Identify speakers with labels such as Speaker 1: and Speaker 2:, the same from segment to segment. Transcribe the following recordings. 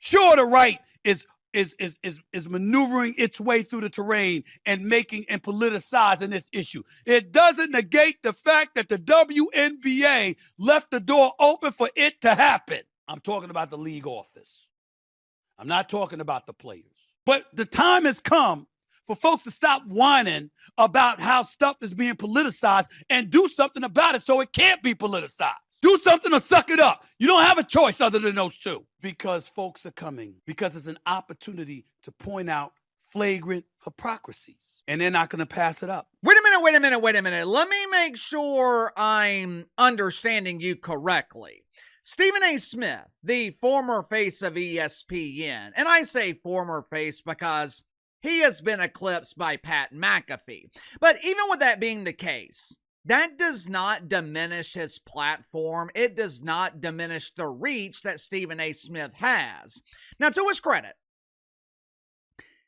Speaker 1: Sure, the right is maneuvering its way through the terrain and making and politicizing this issue. It doesn't negate the fact that the WNBA left the door open for it to happen. I'm talking about the league office. I'm not talking about the players. But the time has come for folks to stop whining about how stuff is being politicized and do something about it so it can't be politicized. Do something or suck it up. You don't have a choice other than those two. Because folks are coming. Because it's an opportunity to point out flagrant hypocrisies. And they're not going to pass it up.
Speaker 2: Wait a minute. Let me make sure I'm understanding you correctly. Stephen A. Smith, the former face of ESPN, and I say former face because he has been eclipsed by Pat McAfee. But even with that being the case, that does not diminish his platform. It does not diminish the reach that Stephen A. Smith has. Now, to his credit,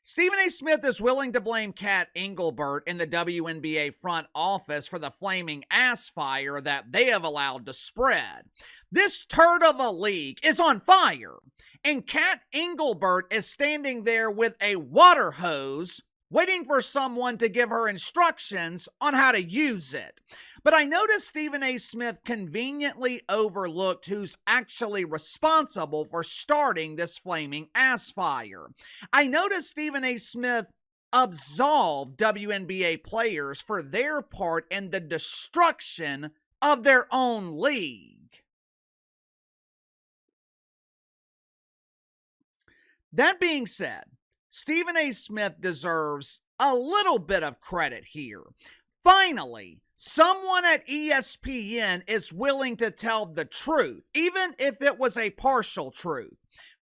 Speaker 2: Stephen A. Smith is willing to blame Kat Engelbert in the WNBA front office for the flaming ass fire that they have allowed to spread. This turd of a league is on fire, and Kat Engelbert is standing there with a water hose waiting for someone to give her instructions on how to use it. But I noticed Stephen A. Smith conveniently overlooked who's actually responsible for starting this flaming ass fire. I noticed Stephen A. Smith absolved WNBA players for their part in the destruction of their own league. That being said, Stephen A. Smith deserves a little bit of credit here. Finally, someone at ESPN is willing to tell the truth, even if it was a partial truth.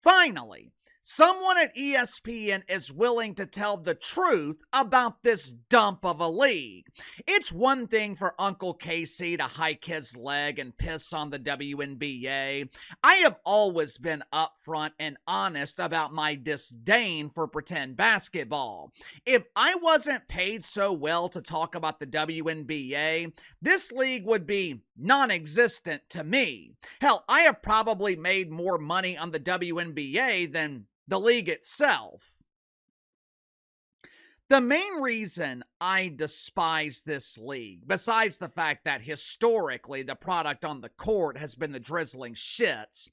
Speaker 2: Finally, someone at ESPN is willing to tell the truth about this dump of a league. It's one thing for Uncle Casey to hike his leg and piss on the WNBA. I have always been upfront and honest about my disdain for pretend basketball. If I wasn't paid so well to talk about the WNBA, this league would be non-existent to me. Hell, I have probably made more money on the WNBA than the league itself. The main reason I despise this league, besides the fact that historically the product on the court has been the drizzling shits,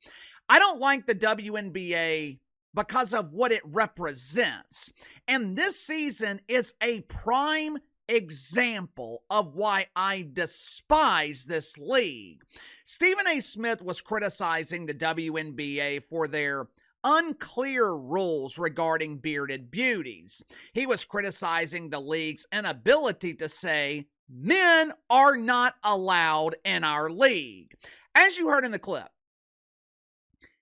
Speaker 2: I don't like the WNBA because of what it represents. And this season is a prime example of why I despise this league. Stephen A. Smith was criticizing the WNBA for their unclear rules regarding bearded beauties. He was criticizing the league's inability to say, men are not allowed in our league. As you heard in the clip,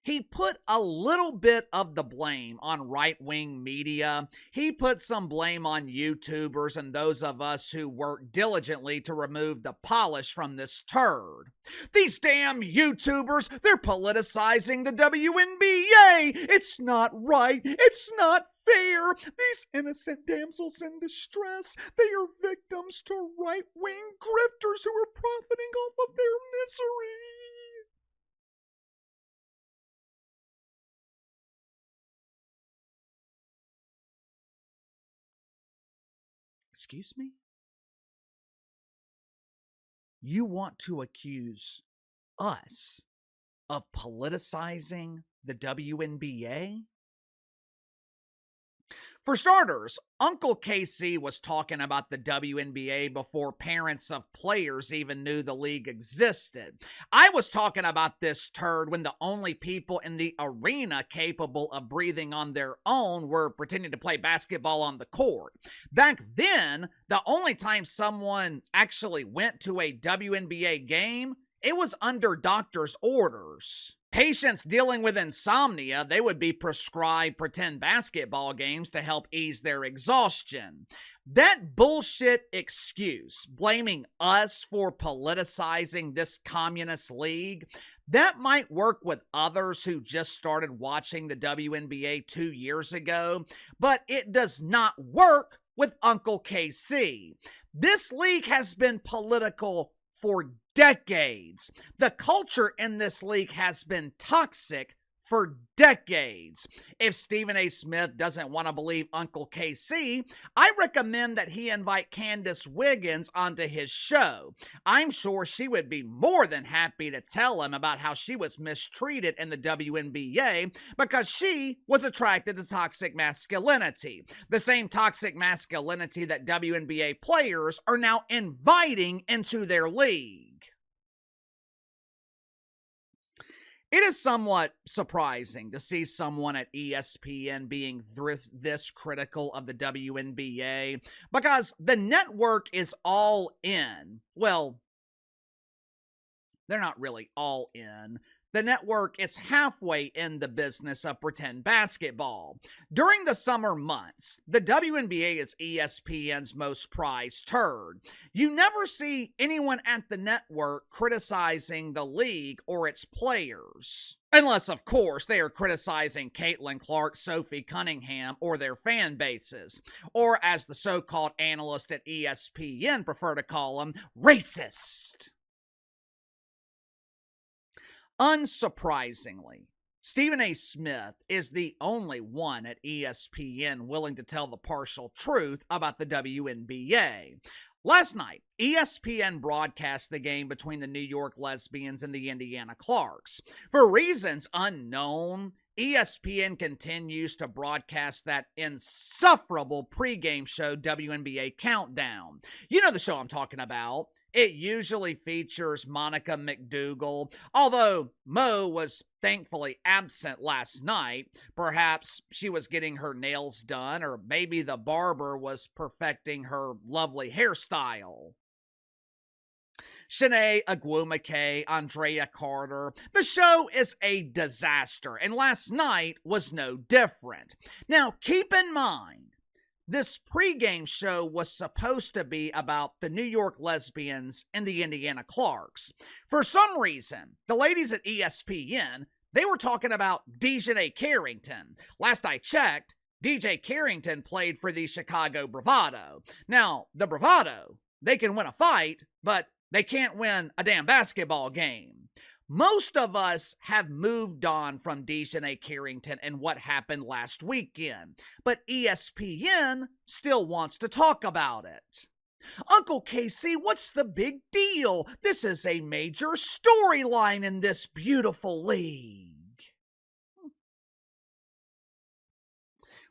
Speaker 2: he put a little bit of the blame on right-wing media. He put some blame on YouTubers and those of us who work diligently to remove the polish from this turd. These damn YouTubers, they're politicizing the WNBA. It's not right. It's not fair. These innocent damsels in distress, they are victims to right-wing grifters who are profiting off of their misery. Excuse me? You want to accuse us of politicizing the WNBA? For starters, Uncle Casey was talking about the WNBA before parents of players even knew the league existed. I was talking about this turd when the only people in the arena capable of breathing on their own were pretending to play basketball on the court. Back then, the only time someone actually went to a WNBA game, it was under doctor's orders. Patients dealing with insomnia, they would be prescribed pretend basketball games to help ease their exhaustion. That bullshit excuse, blaming us for politicizing this communist league, that might work with others who just started watching the WNBA 2 years ago, but it does not work with Uncle KC. This league has been political for decades. The culture in this league has been toxic for decades. If Stephen A. Smith doesn't want to believe Uncle KC, I recommend that he invite Candace Wiggins onto his show. I'm sure she would be more than happy to tell him about how she was mistreated in the WNBA because she was attracted to toxic masculinity. The same toxic masculinity that WNBA players are now inviting into their league. It is somewhat surprising to see someone at ESPN being this critical of the WNBA because the network is all in. Well, they're not really all in. The network is halfway in the business of pretend basketball. During the summer months, the WNBA is ESPN's most prized turd. You never see anyone at the network criticizing the league or its players. Unless, of course, they are criticizing Caitlin Clark, Sophie Cunningham, or their fan bases. Or, as the so-called analysts at ESPN prefer to call them, racist. Unsurprisingly, Stephen A. Smith is the only one at ESPN willing to tell the partial truth about the WNBA. Last night, ESPN broadcast the game between the New York Lesbians and the Indiana Clarks. For reasons unknown, ESPN continues to broadcast that insufferable pregame show, WNBA Countdown. You know the show I'm talking about. It usually features Monica McDougal, although Mo was thankfully absent last night. Perhaps she was getting her nails done, or maybe the barber was perfecting her lovely hairstyle. Shanae Agwumake, Andrea Carter. The show is a disaster, and last night was no different. Now, keep in mind, this pregame show was supposed to be about the New York Lesbians and the Indiana Clarks. For some reason, the ladies at ESPN, they were talking about Dejanay Carrington. Last I checked, DJ Carrington played for the Chicago Bravado. Now, the Bravado, they can win a fight, but they can't win a damn basketball game. Most of us have moved on from Dejanay Carrington and what happened last weekend, but ESPN still wants to talk about it. Uncle KC, what's the big deal? This is a major storyline in this beautiful league.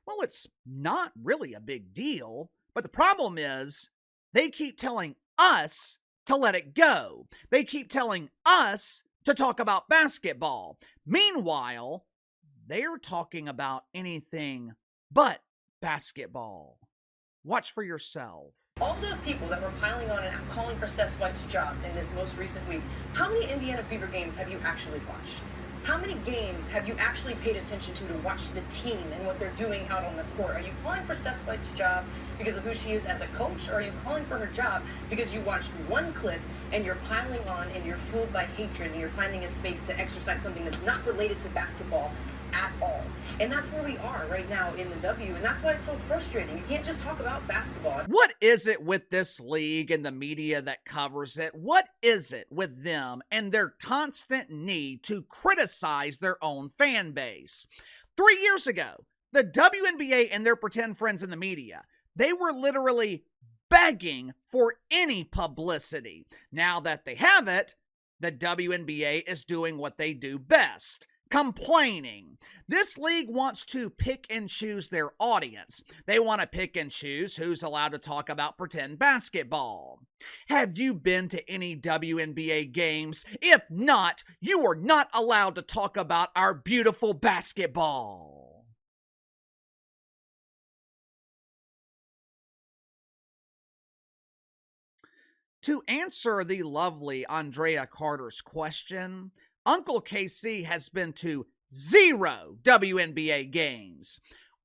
Speaker 2: Well, it's not really a big deal, but the problem is they keep telling us to let it go. They keep telling us to talk about basketball. Meanwhile, they're talking about anything but basketball. Watch for yourself.
Speaker 3: All those people that were piling on and calling for Steph White's job in this most recent week, how many Indiana Fever games have you actually watched? How many games have you actually paid attention to watch the team and what they're doing out on the court? Are you calling for Steph White's job because of who she is as a coach, or are you calling for her job because you watched one clip and you're piling on and you're fueled by hatred and you're finding a space to exercise something that's not related to basketball at all? And that's where we are right now in the W, and that's why it's so frustrating. You can't just talk about basketball.
Speaker 2: What is it with this league and the media that covers it? What is it with them and their constant need to criticize their own fan base? 3 years ago, the WNBA and their pretend friends in the media, they were literally begging for any publicity. Now that they have it, the WNBA is doing what they do best: complaining. This league wants to pick and choose their audience. They want to pick and choose who's allowed to talk about pretend basketball. Have you been to any WNBA games? If not, you are not allowed to talk about our beautiful basketball. To answer the lovely Andrea Carter's question, Uncle KC has been to 0 WNBA games.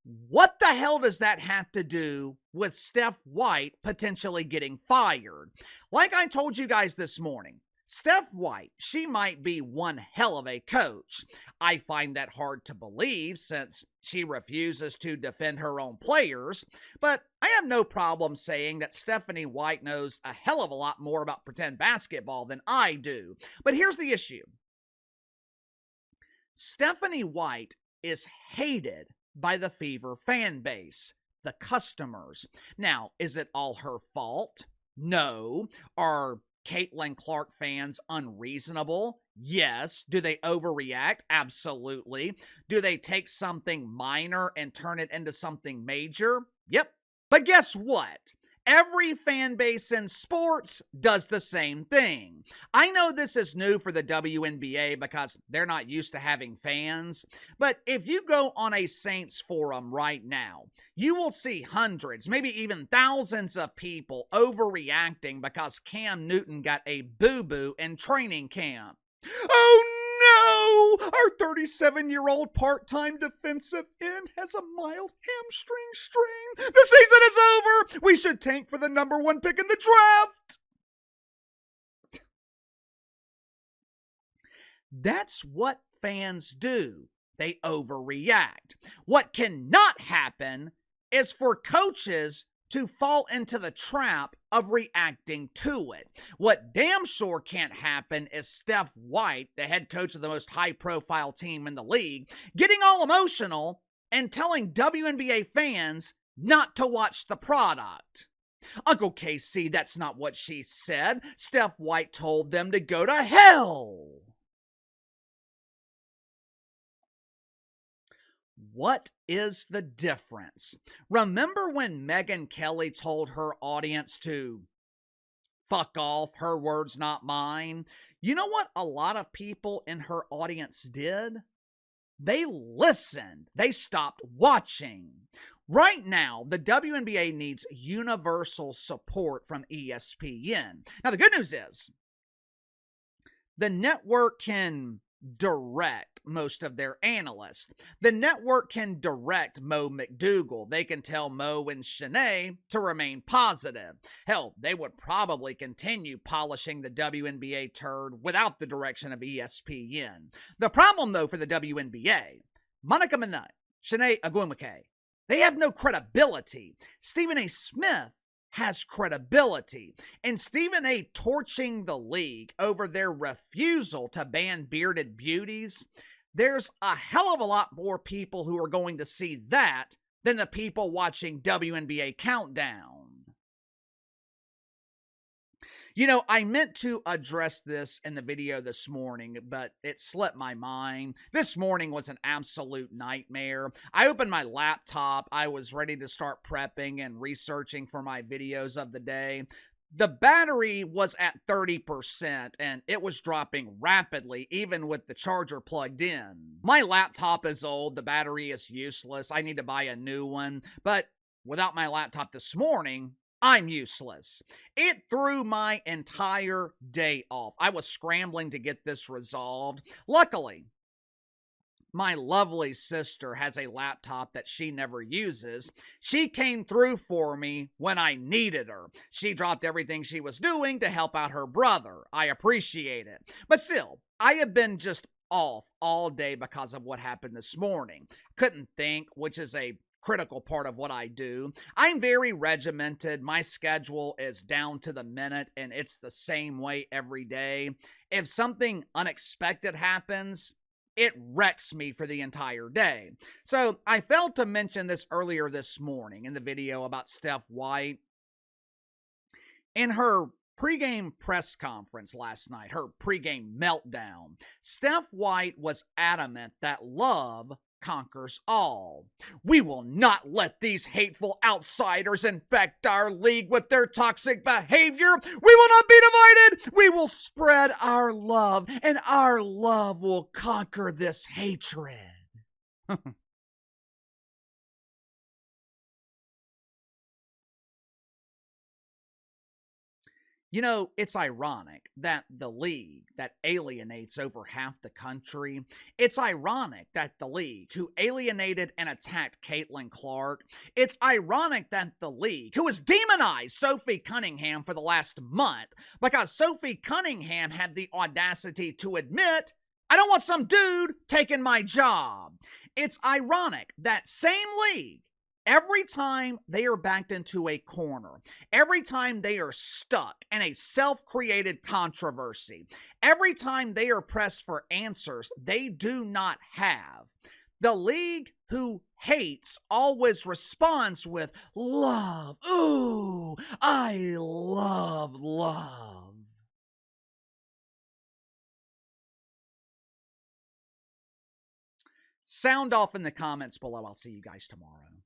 Speaker 2: What the hell does that have to do with Steph White potentially getting fired? Like I told you guys this morning, Steph White, she might be one hell of a coach. I find that hard to believe since she refuses to defend her own players, but I have no problem saying that Stephanie White knows a hell of a lot more about pretend basketball than I do. But here's the issue. Stephanie White is hated by the Fever fan base, the customers. Now, is it all her fault? No. Are Caitlin Clark fans unreasonable? Yes. Do they overreact? Absolutely. Do they take something minor and turn it into something major? Yep. But guess what? Every fan base in sports does the same thing. I know this is new for the WNBA because they're not used to having fans, but if you go on a Saints forum right now, you will see hundreds, maybe even thousands of people overreacting because Cam Newton got a boo-boo in training camp. Oh no! Our 37-year-old part-time defensive end has a mild hamstring strain. The season is over! We should tank for the number 1 pick in the draft! That's what fans do. They overreact. What cannot happen is for coaches to fall into the trap of reacting to it. What damn sure can't happen is Steph White, the head coach of the most high-profile team in the league, getting all emotional and telling WNBA fans not to watch the product. Uncle KC, that's not what she said. Steph White told them to go to hell. What is the difference? Remember when Megyn Kelly told her audience to fuck off, her words, not mine? You know what a lot of people in her audience did? They listened. They stopped watching. Right now, the WNBA needs universal support from ESPN. Now, the good news is the network can direct most of their analysts. The network can direct Mo McDougal. They can tell Mo and Shanae to remain positive. Hell, they would probably continue polishing the WNBA turd without the direction of ESPN. The problem, though, for the WNBA, Monica Minot, Shanae Agwumike, they have no credibility. Stephen A. Smith has credibility. And Stephen A. torching the league over their refusal to ban bearded beauties, there's a hell of a lot more people who are going to see that than the people watching WNBA Countdown. You know, I meant to address this in the video this morning, but it slipped my mind. This morning was an absolute nightmare. I opened my laptop. I was ready to start prepping and researching for my videos of the day. The battery was at 30% and it was dropping rapidly, even with the charger plugged in. My laptop is old. The battery is useless. I need to buy a new one. But without my laptop this morning, I'm useless. It threw my entire day off. I was scrambling to get this resolved. Luckily, my lovely sister has a laptop that she never uses. She came through for me when I needed her. She dropped everything she was doing to help out her brother. I appreciate it. But still, I have been just off all day because of what happened this morning. Couldn't think, which is a critical part of what I do. I'm very regimented. My schedule is down to the minute and it's the same way every day. If something unexpected happens, it wrecks me for the entire day. So I failed to mention this earlier this morning in the video about Steph White. In her pregame press conference last night, her pregame meltdown, Steph White was adamant that love conquers all. We will not let these hateful outsiders infect our league with their toxic behavior. We will not be divided. We will spread our love, and our love will conquer this hatred. You know, it's ironic that the league that alienates over half the country, it's ironic that the league who alienated and attacked Caitlin Clark, it's ironic that the league who has demonized Sophie Cunningham for the last month because Sophie Cunningham had the audacity to admit, I don't want some dude taking my job. It's ironic that same league Every time they are backed into a corner, every time they are stuck in a self-created controversy, every time they are pressed for answers they do not have, the league who hates always responds with love. Ooh, I love love. Sound off in the comments below. I'll see you guys tomorrow.